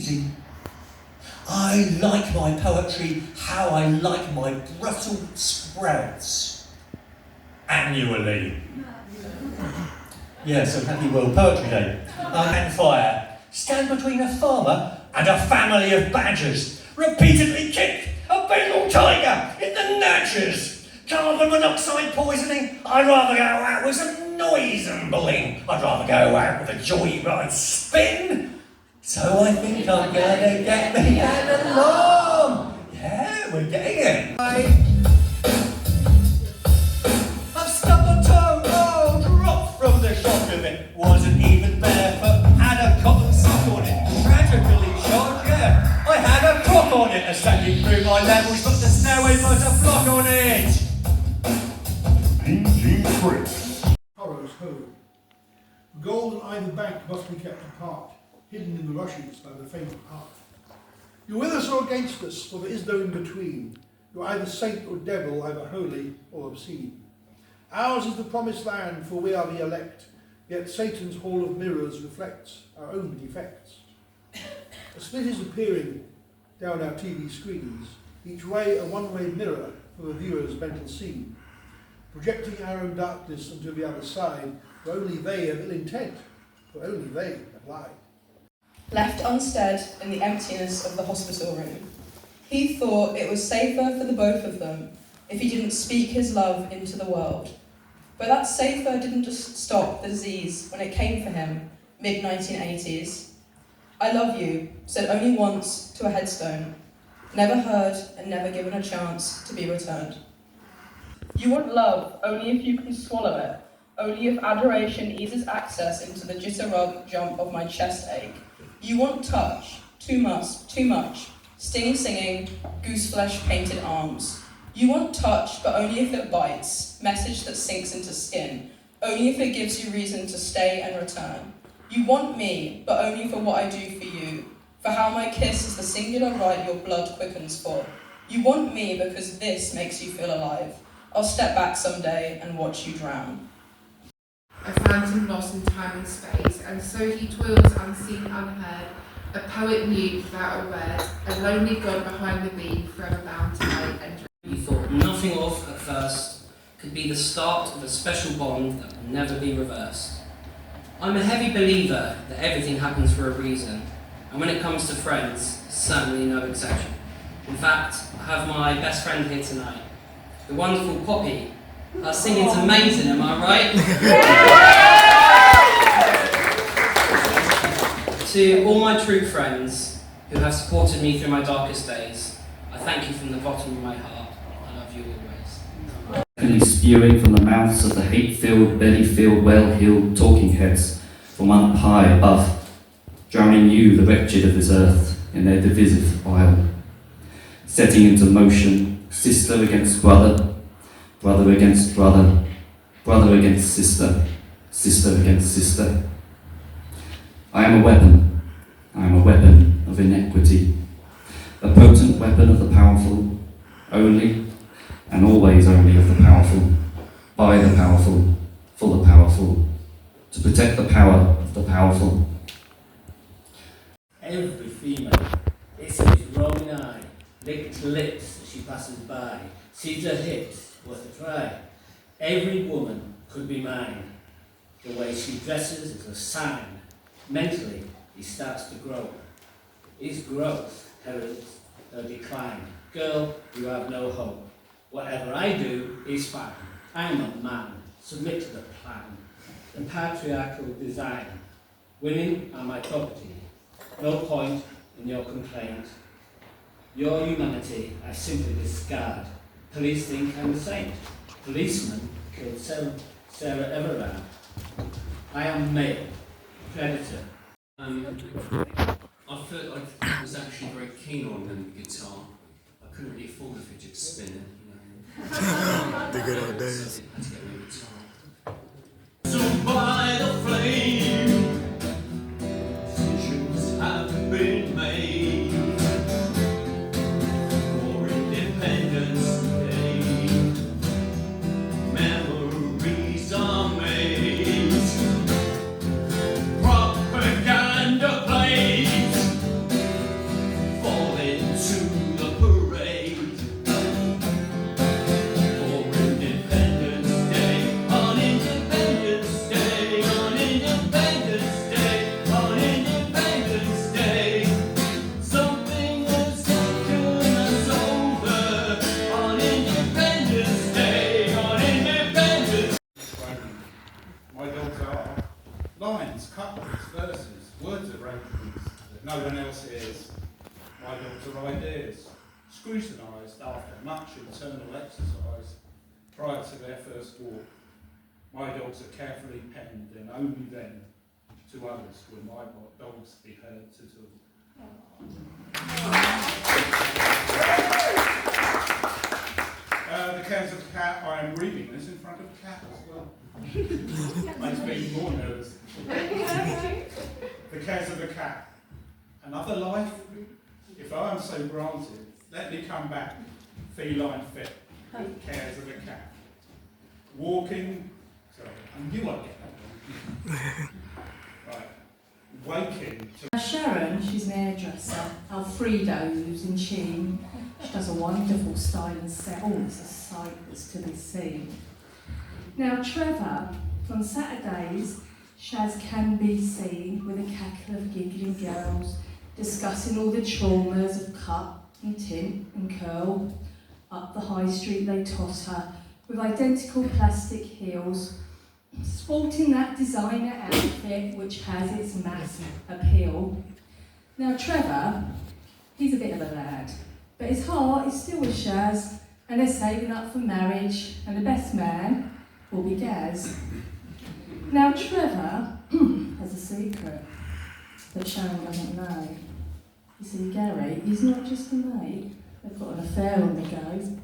easy. I like my poetry how I like my Brussels sprouts. Annually. Yes, so happy World Poetry Day. And fire. Stand between a farmer and a family of badgers. Repeatedly kick a Bengal tiger in the natures. Carbon monoxide poisoning. I'd rather go out with some noise and bling. I'd rather go out with a joyride spin. So I think I'm gonna get me an alarm. Yeah, we're getting it. I've stubbed a toe, oh, dropped from the shock of it. Wasn't even barefoot, had a cotton sock on it. Tragically shot, yeah. I had a crock on it, ascending through my levels, but the stairway put a block on it. Horrors home. Gold and either bank must be kept apart, hidden in the rushes by the faint heart. You're with us or against us, for there is no in-between. You're either saint or devil, either holy or obscene. Ours is the promised land, for we are the elect, yet Satan's hall of mirrors reflects our own defects. A split is appearing down our TV screens, each way a one-way mirror for the viewer's mental scene, projecting our own darkness onto the other side, for only they have ill intent, for only they have lied. Left unstead in the emptiness of the hospital room, he thought it was safer for the both of them if he didn't speak his love into the world. But that safer didn't just stop the disease when it came for him, mid-1980s. I love you, said only once to a headstone, never heard and never given a chance to be returned. You want love only if you can swallow it, only if adoration eases access into the jitterbug jump of my chest ache. You want touch, too much, stinging singing, goose flesh painted arms. You want touch, but only if it bites, message that sinks into skin, only if it gives you reason to stay and return. You want me, but only for what I do for you, for how my kiss is the singular rite your blood quickens for. You want me because this makes you feel alive. I'll step back someday and watch you drown. A phantom lost in time and space, and so he toils unseen, unheard, a poet mute without a word, a lonely god behind the beam, forever bound to light and You thought nothing of at first could be the start of a special bond that will never be reversed. I'm a heavy believer that everything happens for a reason, and when it comes to friends, certainly no exception. In fact, I have my best friend here tonight, the wonderful Poppy. Her singing's amazing, am I right? To all my true friends who have supported me through my darkest days, I thank you from the bottom of my heart. I love you always. Openly spewing from the mouths of the hate-filled, belly-filled, well-heeled talking heads from on high above, drowning you, the wretched of this earth, in their divisive bile. Setting into motion, sister against brother, brother against brother, brother against sister, sister against sister. I am a weapon of inequity, a potent weapon of the powerful, only and always only of the powerful, by the powerful, for the powerful, to protect the power of the powerful. Every female is his rolling eye, licks lips as she passes by, sees her hips, worth a try. Every woman could be mine. The way she dresses is a sign. Mentally, he starts to grow. His growth heralds her decline. Girl, you have no hope. Whatever I do is fine. I'm a man. Submit to the plan. The patriarchal design. Women are my property. No point in your complaint. Your humanity I simply discard. Police think I'm a saint. Policeman killed Sarah Everard. I am male. Predator. I felt I was actually very keen on the guitar. I couldn't really afford a fidget spinner, you know. The good old days. So I had to get me a guitar. So by the flame, decisions have been made for Independence Day. Memories are made. Propaganda plays My dogs are lines, couplets, verses, words arrangements that no one else hears. My dogs are ideas, scrutinised after much internal exercise prior to their first walk. My dogs are carefully penned, and only then to others will my dogs be heard to talk. The Cares of the Cat, I am reading this in front of a cat as well. Makes me more nervous. The Cares of the Cat. Another life? If I am so granted, let me come back, feline fit. Cares of the Cat. Walking, sorry, and you won't get that one. Right. Waking to... Sharon, she's an hairdresser. Alfredo, who's in Sheen, she does a wonderful style and set. Oh, it's a sight that's to be seen. Now, Trevor, on Saturdays, Shaz can be seen with a cackle of giggling girls discussing all the traumas of cut and tint and curl. Up the high street they totter with identical plastic heels, sporting that designer outfit which has its mass appeal. Now Trevor, he's a bit of a lad, but his heart is still with Shaz, and they're saving up for marriage, and the best man will be Gaz. Now Trevor has a secret that Sharon doesn't know. You see, Gary, he's not just a mate, they've got an affair on the go.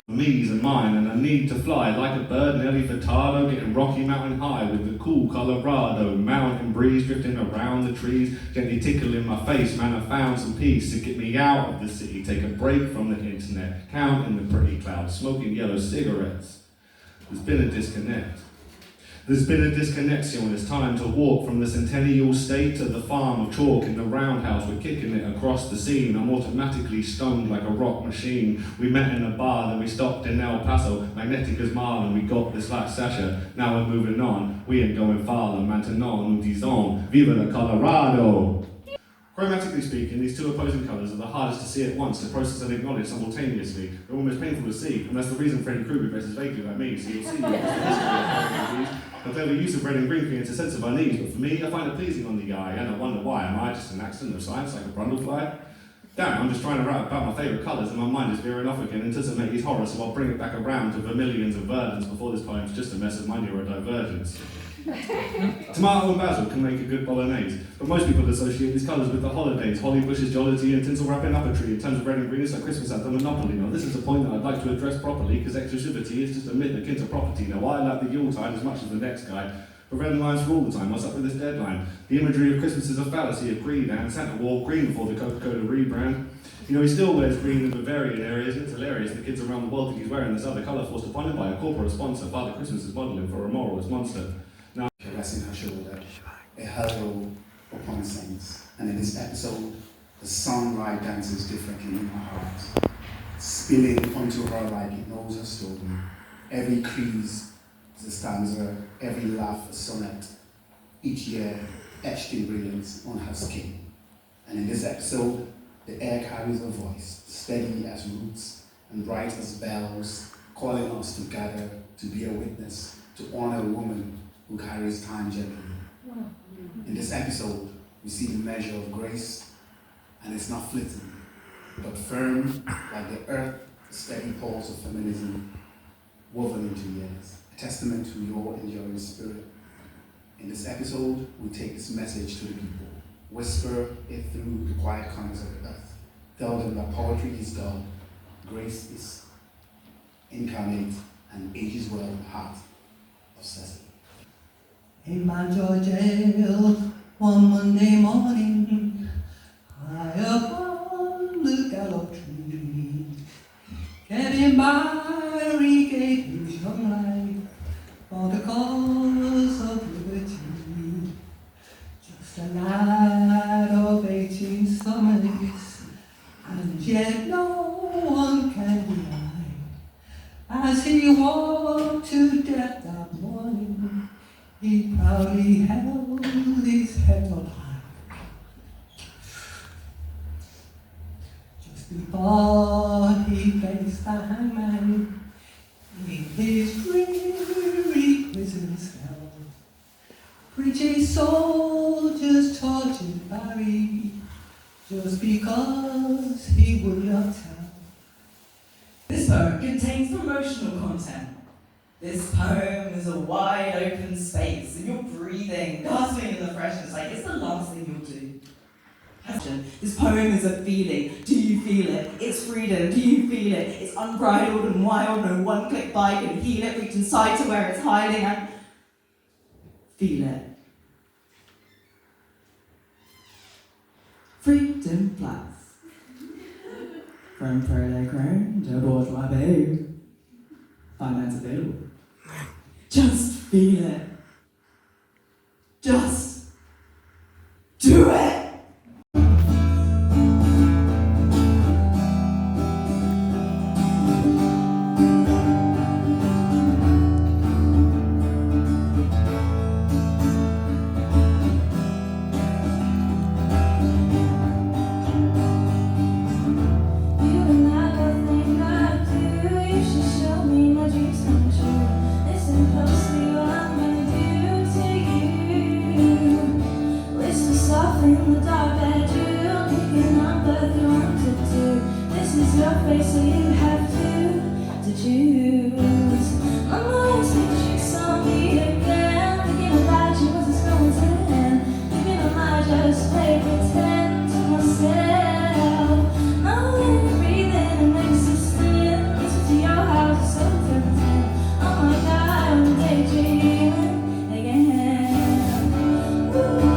Me's and mine, and I need to fly like a bird nearly Furtado, getting Rocky Mountain high with the cool Colorado mountain breeze drifting around the trees, gently tickling my face. Man, I found some peace to get me out of the city, take a break from the internet, counting the pretty clouds, smoking yellow cigarettes. There's been a disconnect. There's been a disconnection. It's time to walk from the centennial state to the farm of chalk in the roundhouse. We're kicking it across the scene. I'm automatically stoned like a rock machine. We met in a bar, then we stopped in El Paso, magnetic as Marlon. We got this like Sasha. Now we're moving on. We ain't going farther. Maintenant, nous disons, viva la Colorado! Chromatically speaking, these two opposing colours are the hardest to see at once, to process and acknowledge simultaneously. They're almost painful to see, and that's the reason Freddy Krueger dresses vaguely like me, so you'll see the clever use of red and green creates a sense of unease, but for me, I find it pleasing on the eye, and I wonder why. Am I just an accident of science, like a brundlefly? Damn, I'm just trying to write about my favourite colours, and my mind is veering off again into Semate's horror, so I'll bring it back around to vermilions and verdants before this poem's just a mess of my neurodivergence. Tomato and basil can make a good bolognese, but most people associate these colours with the holidays, holly bushes, jollity, and tinsel wrapping up a tree. In terms of red and green, it's like Christmas at the Monopoly. Now, this is a point that I'd like to address properly, because exclusivity is just a myth akin to property. Now, I like the Yuletide as much as the next guy, but red lines for all the time. What's up with this deadline? The imagery of Christmas is a fallacy of greed, and Santa wore green before the Coca-Cola rebrand. You know, he still wears green in Bavarian areas, and it's hilarious. The kids around the world think he's wearing this other colour forced upon him by a corporate sponsor. Father Christmas is modelling for a moralist monster. Caressing her shoulder, a halo upon saints. And in this episode, the sunlight dances differently in her heart, spilling onto her like it knows her story. Every crease is a stanza, every laugh a sonnet, each year etched in brilliance on her skin. And in this episode, the air carries a voice, steady as roots and bright as bells, calling us to gather, to be a witness, to honor a woman who carries time gently. In this episode, we see the measure of grace, and it's not fleeting, but firm like the earth, the steady pulse of feminism woven into years, a testament to your enduring spirit. In this episode, we take this message to the people, whisper it through the quiet corners of the earth, tell them that poetry is God, grace is incarnate, and ages well in the heart of Southsea. In my Georgia jail, one Monday morning, high upon the gallop tree, getting by regating sunlight for the cause of liberty. Just a lad of 18 summers, and yet no one can deny, as he walked to death that morning, he proudly held his head on high. Just before he faced the hangman in his dreary prison cell, Pretty soldiers charging Barry just because he would not tell. This poem contains promotional content. This poem is a wide open space, and you're breathing, gasping in the freshness, like it's the last thing you'll do. This poem is a feeling. Do you feel it? It's freedom. Do you feel it? It's unbridled and wild. No one-click buy can heal it. Reach inside to where it's hiding and feel it. Freedom Plus. From proletarian to bourgeois babe. Finance available. Just feel it. Just do it! In the dark bedroom, picking up what you want to do. This is your face, so you have to choose. My mind's playing tricks on me again, thinking about you as it's going to end. Thinking I might just play pretend to myself. Knowing, breathing, and existence to your house is so tempting. Oh my God, I'm daydreaming again. Ooh.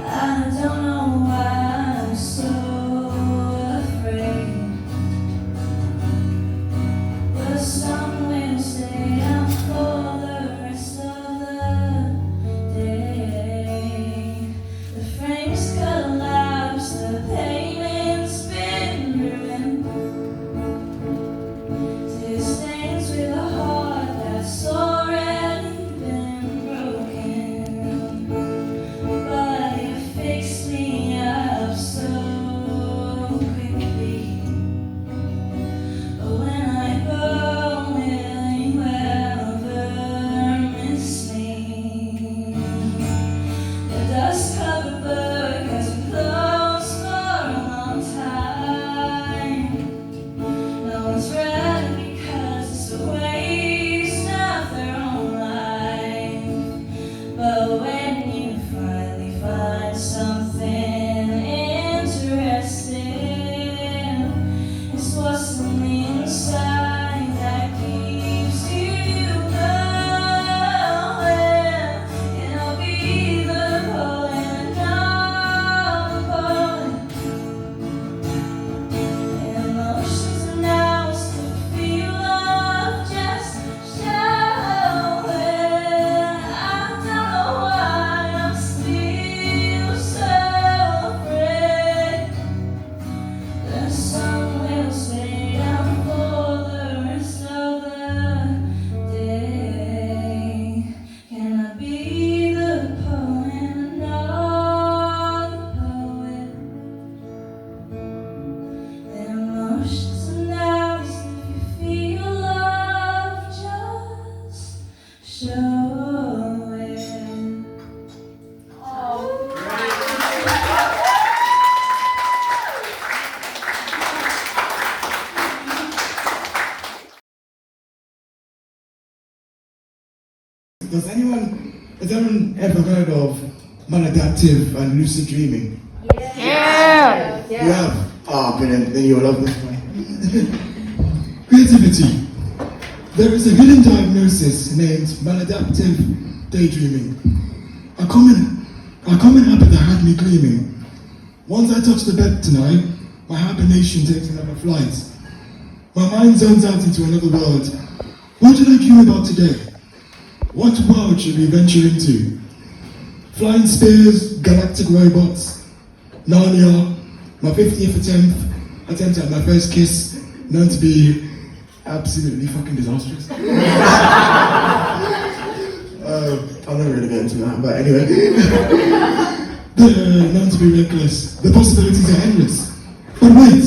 I don't know why I'm so Has anyone ever heard of maladaptive and lucid dreaming? Yeah. You have? Ah, brilliant. Then you'll love this one. Creativity. There is a hidden diagnosis named maladaptive daydreaming. A common habit that had me gleaming. Once I touch the bed tonight, my hibernation takes another flight. My mind zones out into another world. What did I dream about today? What world should we venture into? Flying spears, galactic robots, Narnia, my 50th attempt at my first kiss, known to be absolutely fucking disastrous. I'm not really getting into that, but anyway. Known to be reckless. The possibilities are endless. But wait,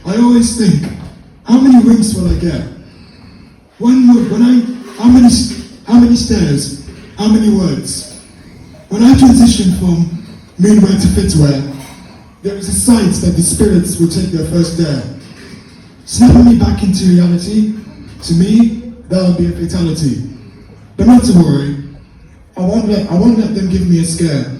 I always think, how many winks will I get? How many stairs? How many words? When I transition from moonwear to fitwear, there is a sight that the spirits will take their first dare. Snapping me back into reality, to me, that will be a fatality. But not to worry, I won't let them give me a scare.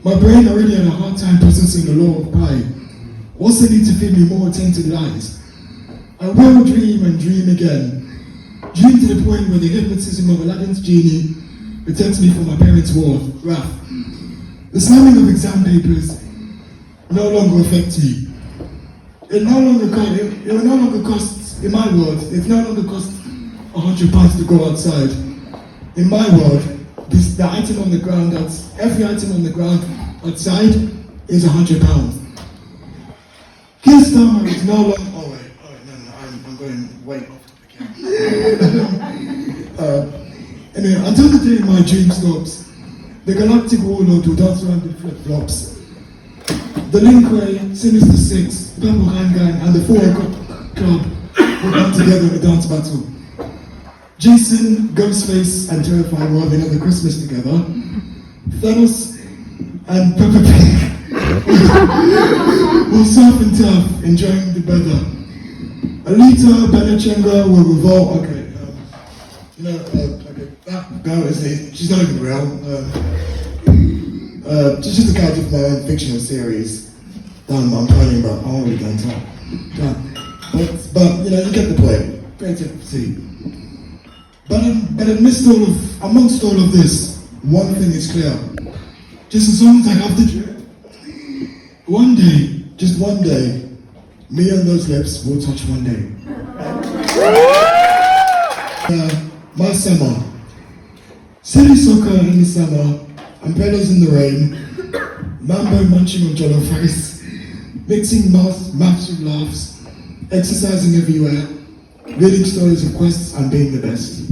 My brain already had a hard time processing the law of pi. What's the need to feed me more tainted lies? I will dream and dream again. Dream to the point where the hypnotism of Aladdin's genie protects me from my parents' wrath. The slamming of exam papers no longer affects me. It will no longer cost, in my world, it no longer costs £100 to go outside. In my world, the item on the ground, every item on the ground outside is £100. Keir Starmer is no longer. I'm going way off topic here. Anyway, until the day my dream stops, the galactic warlord will dance around in flip-flops. The Linkway, Sinister Six, Purple Hand Gang, and the 4 O'Clock Club will come together in a dance battle. Jason, Ghostface, and Terrifier will have another Christmas together. Thanos and Peppa Pig will surf and turf, enjoying the weather. Alita Benachenga will revolt. Okay, that girl she's not even real. She's just a character from my own fictional series. I'm planning, but I won't really go into that. But you get the point. Creativity. But amongst all of this, one thing is clear. Just as long as I have the dream, one day, just one day, me and those lips will touch one day. My summer. Silly soccer in the summer, umbrellas in the rain, mambo munching on jollof rice, mixing maths with laughs, exercising everywhere, reading stories of quests and being the best.